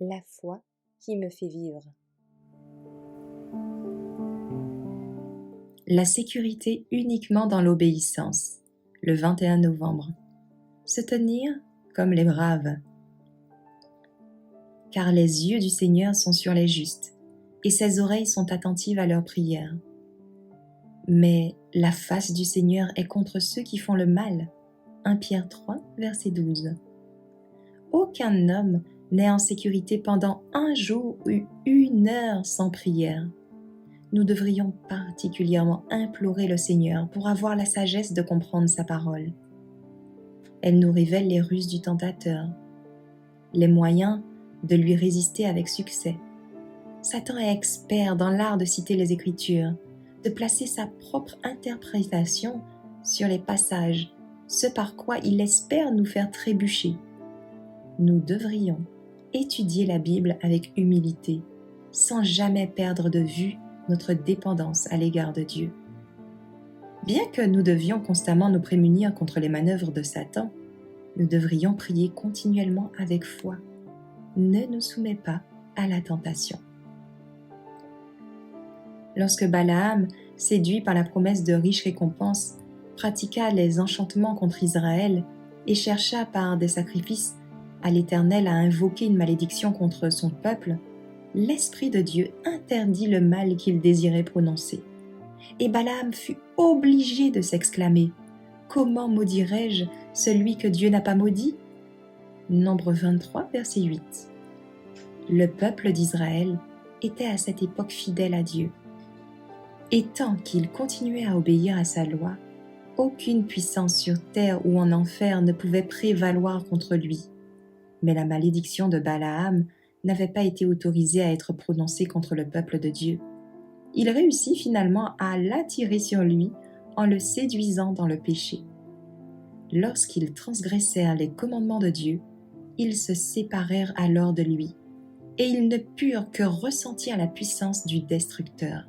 La foi qui me fait vivre. La sécurité uniquement dans l'obéissance. Le 21 novembre. Se tenir comme les braves. Car les yeux du Seigneur sont sur les justes, et ses oreilles sont attentives à leurs prières. Mais la face du Seigneur est contre ceux qui font le mal. 1 Pierre 3, verset 12. Aucun homme n'est en sécurité pendant un jour ou une heure sans prière. Nous devrions particulièrement implorer le Seigneur pour avoir la sagesse de comprendre sa parole. Elle nous révèle les ruses du tentateur, les moyens de lui résister avec succès. Satan est expert dans l'art de citer les Écritures, de placer sa propre interprétation sur les passages, ce par quoi il espère nous faire trébucher. Nous devrions étudier la Bible avec humilité, sans jamais perdre de vue notre dépendance à l'égard de Dieu. Bien que nous devions constamment nous prémunir contre les manœuvres de Satan, nous devrions prier continuellement avec foi. Ne nous soumets pas à la tentation. Lorsque Balaam, séduit par la promesse de riches récompenses, pratiqua les enchantements contre Israël et chercha par des sacrifices à l'Éternel à invoquer une malédiction contre son peuple, l'Esprit de Dieu interdit le mal qu'il désirait prononcer. Et Balaam fut obligé de s'exclamer « Comment maudirais-je celui que Dieu n'a pas maudit ?» Nombre 23, verset 8. Le peuple d'Israël était à cette époque fidèle à Dieu. Et tant qu'il continuait à obéir à sa loi, aucune puissance sur terre ou en enfer ne pouvait prévaloir contre lui. Mais la malédiction de Balaam n'avait pas été autorisée à être prononcée contre le peuple de Dieu. Il réussit finalement à l'attirer sur lui en le séduisant dans le péché. Lorsqu'ils transgressèrent les commandements de Dieu, ils se séparèrent alors de lui, et ils ne purent que ressentir la puissance du destructeur.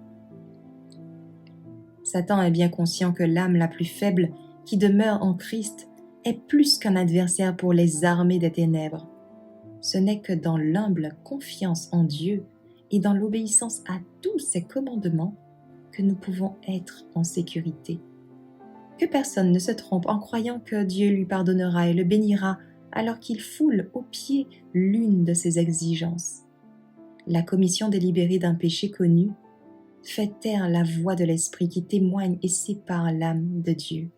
Satan est bien conscient que l'âme la plus faible qui demeure en Christ est plus qu'un adversaire pour les armées des ténèbres. Ce n'est que dans l'humble confiance en Dieu et dans l'obéissance à tous ses commandements que nous pouvons être en sécurité. Que personne ne se trompe en croyant que Dieu lui pardonnera et le bénira alors qu'il foule aux pieds l'une de ses exigences. La commission délibérée d'un péché connu fait taire la voix de l'Esprit qui témoigne et sépare l'âme de Dieu.